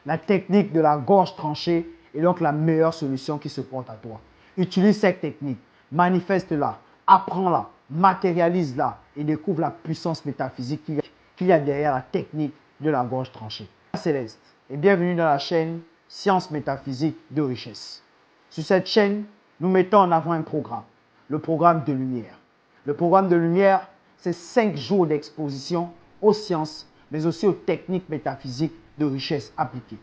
La technique de la gorge tranchée est donc la meilleure solution qui se porte à toi. Utilise cette technique, manifeste-la, apprends-la, matérialise-la et découvre la puissance métaphysique qu'il y a derrière la technique de la gorge tranchée. Céleste et bienvenue dans la chaîne Sciences métaphysiques de richesse. Sur cette chaîne, nous mettons en avant un programme, le programme de lumière. Le programme de lumière, c'est 5 jours d'exposition aux sciences, mais aussi aux techniques métaphysiques de richesse appliquées.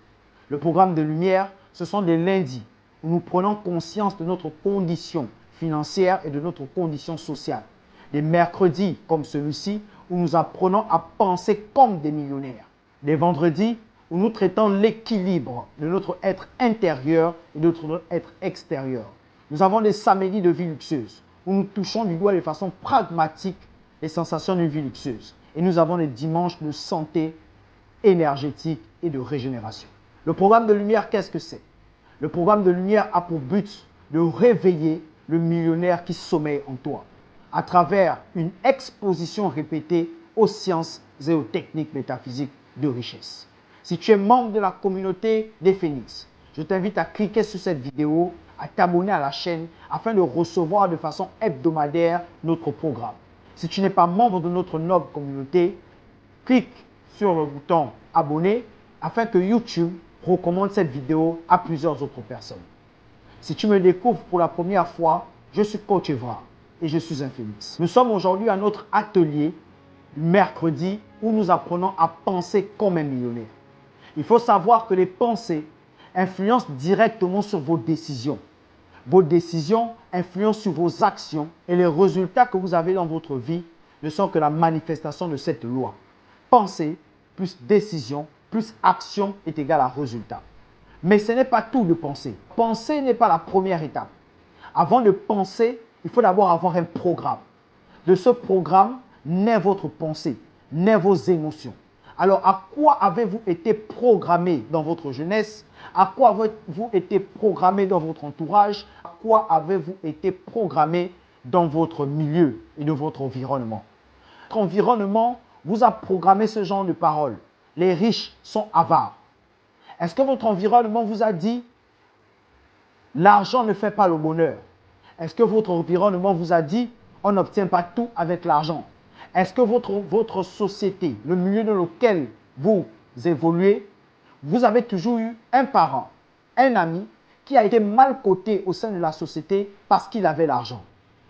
Le programme de lumière, ce sont des lundis où nous prenons conscience de notre condition financière et de notre condition sociale. Des mercredis comme celui-ci où nous apprenons à penser comme des millionnaires. Des vendredis où nous traitons l'équilibre de notre être intérieur et de notre être extérieur. Nous avons des samedis de vie luxueuse où nous touchons du doigt de façon pragmatique les sensations d'une vie luxueuse. Et nous avons les dimanches de santé énergétique et de régénération. Le programme de lumière, qu'est-ce que c'est? Le programme de lumière a pour but de réveiller le millionnaire qui sommeille en toi à travers une exposition répétée aux sciences et aux techniques métaphysiques de richesse. Si tu es membre de la communauté des Phénix, je t'invite à cliquer sur cette vidéo, à t'abonner à la chaîne afin de recevoir de façon hebdomadaire notre programme. Si tu n'es pas membre de notre noble communauté, clique sur le bouton abonner afin que YouTube recommande cette vidéo à plusieurs autres personnes. Si tu me découvres pour la première fois, je suis Coach Evra et je suis un Phénix. Nous sommes aujourd'hui à notre atelier mercredi où nous apprenons à penser comme un millionnaire. Il faut savoir que les pensées influencent directement sur vos décisions. Vos décisions influencent sur vos actions et les résultats que vous avez dans votre vie ne sont que la manifestation de cette loi. Pensée plus décision plus action est égal à résultat. Mais ce n'est pas tout de penser. Penser n'est pas la première étape. Avant de penser, il faut d'abord avoir un programme. De ce programme naît votre pensée, naît vos émotions. Alors, à quoi avez-vous été programmé dans votre jeunesse? À quoi avez-vous été programmé dans votre entourage? À quoi avez-vous été programmé dans votre milieu et dans votre environnement? Votre environnement vous a programmé ce genre de paroles. Les riches sont avares. Est-ce que votre environnement vous a dit l'argent ne fait pas le bonheur? Est-ce que votre environnement vous a dit on n'obtient pas tout avec l'argent? Est-ce que votre société, le milieu dans lequel vous évoluez, vous avez toujours eu un parent, un ami qui a été mal coté au sein de la société parce qu'il avait l'argent?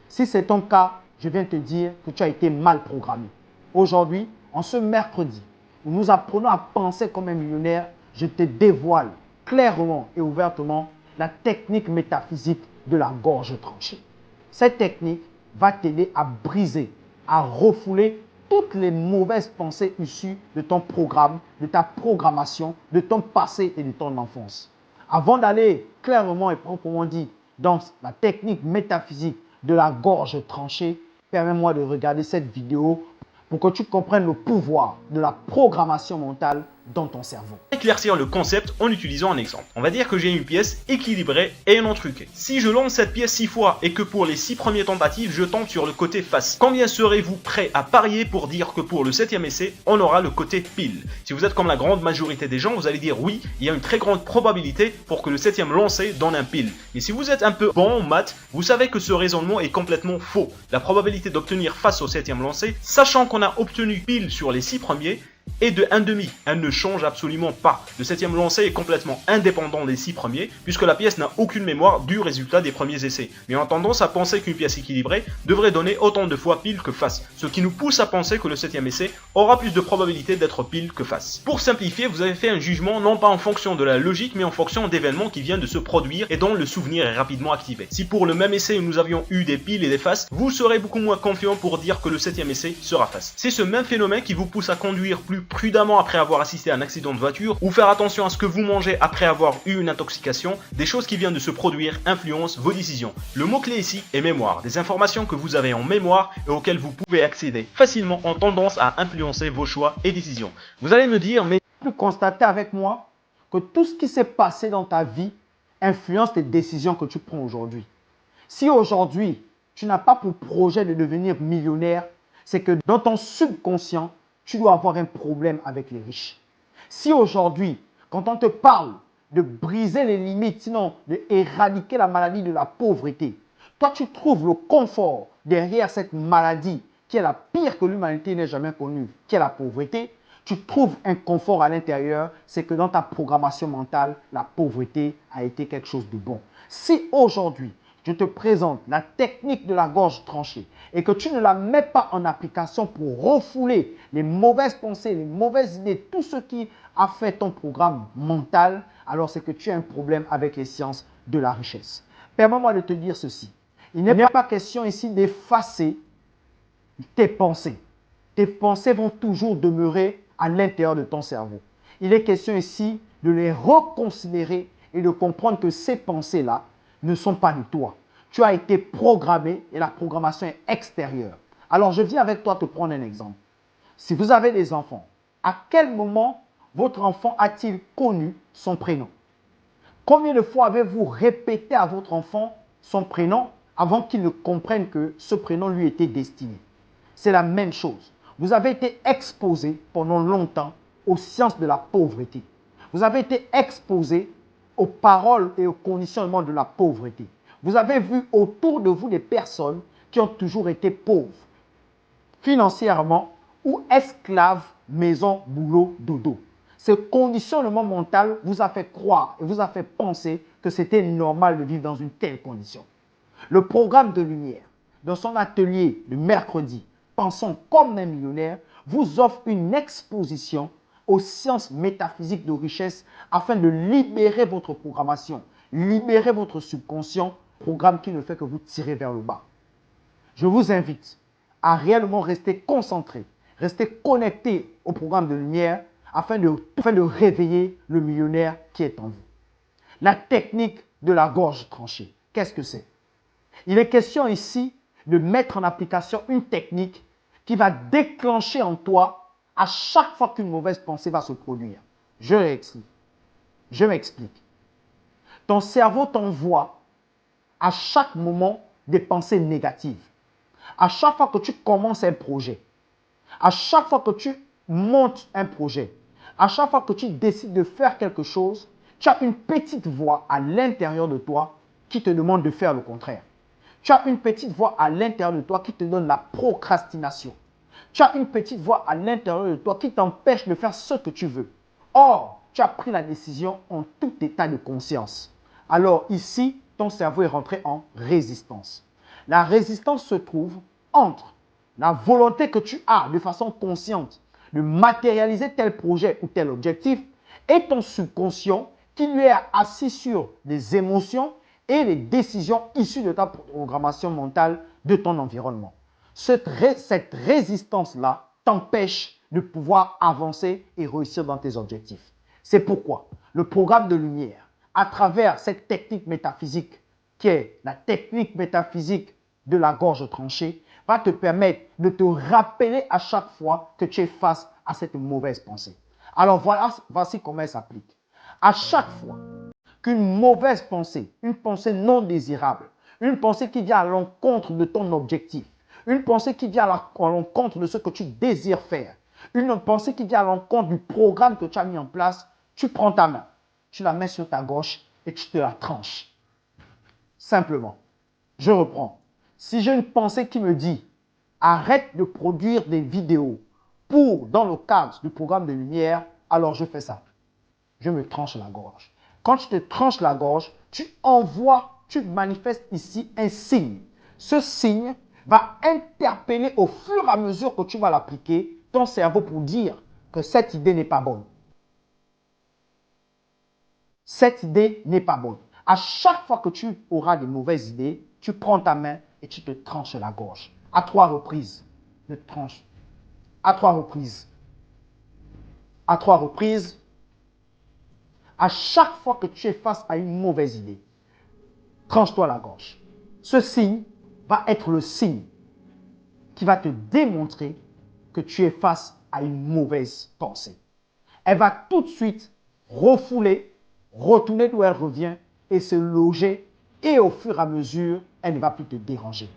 Si c'est ton cas, je viens te dire que tu as été mal programmé. Aujourd'hui, en ce mercredi, où nous apprenons à penser comme un millionnaire, je te dévoile clairement et ouvertement la technique métaphysique de la gorge tranchée. Cette technique va t'aider à briser, à refouler toutes les mauvaises pensées issues de ton programme, de ta programmation, de ton passé et de ton enfance. Avant d'aller clairement et proprement dit dans la technique métaphysique de la gorge tranchée, permets-moi de regarder cette vidéo pour que tu comprennes le pouvoir de la programmation mentale dans ton cerveau. Éclaircir le concept en utilisant un exemple. On va dire que j'ai une pièce équilibrée et non truquée. Si je lance cette pièce 6 fois et que pour les 6 premières tentatives, je tombe sur le côté face, combien serez-vous prêt à parier pour dire que pour le 7e essai, on aura le côté pile? Si vous êtes comme la grande majorité des gens, vous allez dire oui, il y a une très grande probabilité pour que le 7e lancé donne un pile. Mais si vous êtes un peu bon en maths, vous savez que ce raisonnement est complètement faux. La probabilité d'obtenir face au 7e lancé, sachant qu'on a obtenu pile sur les 6 premiers, et de 1,5. Elle ne change absolument pas. Le 7e lancé est complètement indépendant des 6 premiers, puisque la pièce n'a aucune mémoire du résultat des premiers essais. Mais on a tendance à penser qu'une pièce équilibrée devrait donner autant de fois pile que face, ce qui nous pousse à penser que le 7e essai aura plus de probabilité d'être pile que face. Pour simplifier, vous avez fait un jugement non pas en fonction de la logique, mais en fonction d'événements qui viennent de se produire et dont le souvenir est rapidement activé. Si pour le même essai nous avions eu des piles et des faces, vous serez beaucoup moins confiant pour dire que le 7e essai sera face. C'est ce même phénomène qui vous pousse à conduire plus prudemment après avoir assisté à un accident de voiture ou faire attention à ce que vous mangez après avoir eu une intoxication. Des choses qui viennent de se produire influencent vos décisions. Le mot-clé ici est mémoire. Des informations que vous avez en mémoire et auxquelles vous pouvez accéder facilement ont tendance à influencer vos choix et décisions. Vous allez me dire, mais tu peux constater avec moi que tout ce qui s'est passé dans ta vie influence les décisions que tu prends aujourd'hui. Si aujourd'hui, tu n'as pas pour projet de devenir millionnaire, c'est que dans ton subconscient, tu dois avoir un problème avec les riches. Si aujourd'hui, quand on te parle de briser les limites, sinon d'éradiquer la maladie de la pauvreté, toi tu trouves le confort derrière cette maladie qui est la pire que l'humanité n'ait jamais connue, qui est la pauvreté. Tu trouves un confort à l'intérieur, c'est que dans ta programmation mentale, la pauvreté a été quelque chose de bon. Si aujourd'hui, je te présente la technique de la gorge tranchée et que tu ne la mets pas en application pour refouler les mauvaises pensées, les mauvaises idées, tout ce qui a fait ton programme mental, alors c'est que tu as un problème avec les sciences de la richesse. Permets-moi de te dire ceci. Il n'est pas question ici d'effacer tes pensées. Tes pensées vont toujours demeurer à l'intérieur de ton cerveau. Il est question ici de les reconsidérer et de comprendre que ces pensées-là ne sont pas de toi. Tu as été programmé et la programmation est extérieure. Alors, je viens avec toi te prendre un exemple. Si vous avez des enfants, à quel moment votre enfant a-t-il connu son prénom? Combien de fois avez-vous répété à votre enfant son prénom avant qu'il ne comprenne que ce prénom lui était destiné? C'est la même chose. Vous avez été exposé pendant longtemps aux sciences de la pauvreté. Vous avez été exposé aux paroles et aux conditionnements de la pauvreté. Vous avez vu autour de vous des personnes qui ont toujours été pauvres, financièrement ou esclaves, maison, boulot, dodo. Ce conditionnement mental vous a fait croire et vous a fait penser que c'était normal de vivre dans une telle condition. Le programme de lumière, dans son atelier le mercredi, Pensons comme un millionnaire, vous offre une exposition aux sciences métaphysiques de richesse afin de libérer votre programmation, libérer votre subconscient, programme qui ne fait que vous tirer vers le bas. Je vous invite à réellement rester concentré, rester connecté au programme de lumière afin de réveiller le millionnaire qui est en vous. La technique de la gorge tranchée, qu'est-ce que c'est? Il est question ici de mettre en application une technique qui va déclencher en toi à chaque fois qu'une mauvaise pensée va se produire. Je l'explique. Je m'explique. Ton cerveau t'envoie à chaque moment des pensées négatives. À chaque fois que tu commences un projet, à chaque fois que tu montes un projet, à chaque fois que tu décides de faire quelque chose, tu as une petite voix à l'intérieur de toi qui te demande de faire le contraire. Tu as une petite voix à l'intérieur de toi qui te donne la procrastination. Tu as une petite voix à l'intérieur de toi qui t'empêche de faire ce que tu veux. Or, tu as pris la décision en tout état de conscience. Alors ici, ton cerveau est rentré en résistance. La résistance se trouve entre la volonté que tu as de façon consciente de matérialiser tel projet ou tel objectif et ton subconscient qui lui est assis sur des émotions et les décisions issues de ta programmation mentale de ton environnement. Cette résistance-là t'empêche de pouvoir avancer et réussir dans tes objectifs. C'est pourquoi le programme de lumière, à travers cette technique métaphysique, qui est la technique métaphysique de la gorge tranchée, va te permettre de te rappeler à chaque fois que tu es face à cette mauvaise pensée. Alors voici comment elle s'applique. À chaque fois qu'une mauvaise pensée, une pensée non désirable, une pensée qui vient à l'encontre de ton objectif, une pensée qui vient à l'encontre de ce que tu désires faire, une pensée qui vient à l'encontre du programme que tu as mis en place, tu prends ta main, tu la mets sur ta gauche et tu te la tranches. Simplement. Je reprends. Si j'ai une pensée qui me dit « Arrête de produire des vidéos dans le cadre du programme de lumière », alors je fais ça. Je me tranche la gorge. Quand tu te tranches la gorge, tu manifestes ici un signe. Ce signe va interpeller au fur et à mesure que tu vas l'appliquer ton cerveau pour dire que cette idée n'est pas bonne. Cette idée n'est pas bonne. À chaque fois que tu auras des mauvaises idées, tu prends ta main et tu te tranches la gorge. À 3 reprises. Je tranche. À 3 reprises. À 3 reprises. À chaque fois que tu es face à une mauvaise idée, tranche-toi la gorge. Ce signe va être le signe qui va te démontrer que tu es face à une mauvaise pensée. Elle va tout de suite refouler, retourner d'où elle revient et se loger et au fur et à mesure, elle ne va plus te déranger.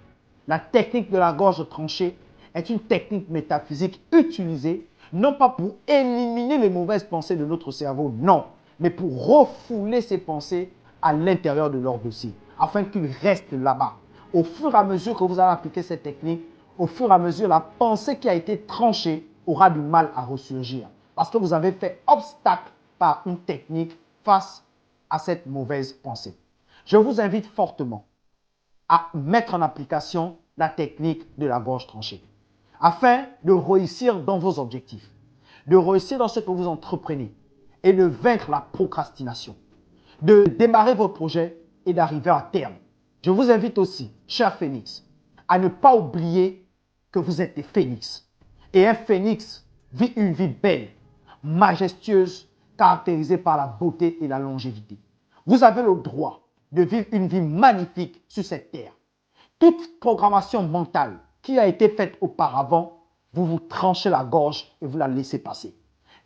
La technique de la gorge tranchée est une technique métaphysique utilisée non pas pour éliminer les mauvaises pensées de notre cerveau, non, mais pour refouler ces pensées à l'intérieur de leur dossier, afin qu'ils restent là-bas. Au fur et à mesure que vous allez appliquer cette technique, au fur et à mesure, la pensée qui a été tranchée aura du mal à ressurgir. Parce que vous avez fait obstacle par une technique face à cette mauvaise pensée. Je vous invite fortement à mettre en application la technique de la gorge tranchée, afin de réussir dans vos objectifs, de réussir dans ce que vous entreprenez et de vaincre la procrastination, de démarrer vos projets et d'arriver à terme. Je vous invite aussi, cher Phénix, à ne pas oublier que vous êtes des phénix. Et un phénix vit une vie belle, majestueuse, caractérisée par la beauté et la longévité. Vous avez le droit de vivre une vie magnifique sur cette terre. Toute programmation mentale qui a été faite auparavant, vous vous tranchez la gorge et vous la laissez passer.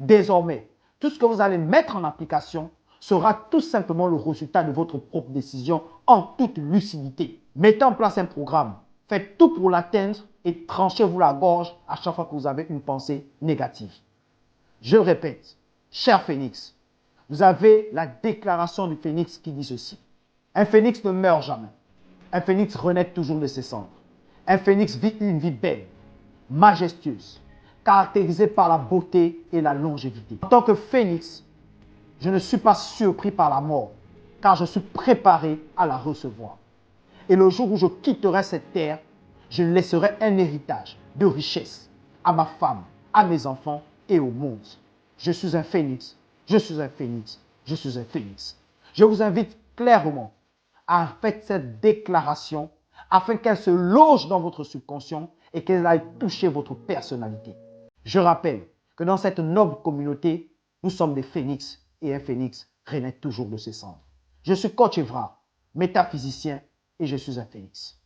Désormais, tout ce que vous allez mettre en application sera tout simplement le résultat de votre propre décision en toute lucidité. Mettez en place un programme, faites tout pour l'atteindre et tranchez-vous la gorge à chaque fois que vous avez une pensée négative. Je répète, cher Phénix, vous avez la déclaration du Phénix qui dit ceci. Un Phénix ne meurt jamais. Un Phénix renaît toujours de ses cendres. Un Phénix vit une vie belle, majestueuse, caractérisée par la beauté et la longévité. En tant que Phénix, je ne suis pas surpris par la mort, car je suis préparé à la recevoir. Et le jour où je quitterai cette terre, je laisserai un héritage de richesse à ma femme, à mes enfants et au monde. Je suis un Phénix, je suis un Phénix, je suis un Phénix. Je vous invite clairement à faire cette déclaration afin qu'elle se loge dans votre subconscient et qu'elle aille toucher votre personnalité. Je rappelle que dans cette noble communauté, nous sommes des phénix et un phénix renaît toujours de ses cendres. Je suis coach Evra, métaphysicien et je suis un phénix.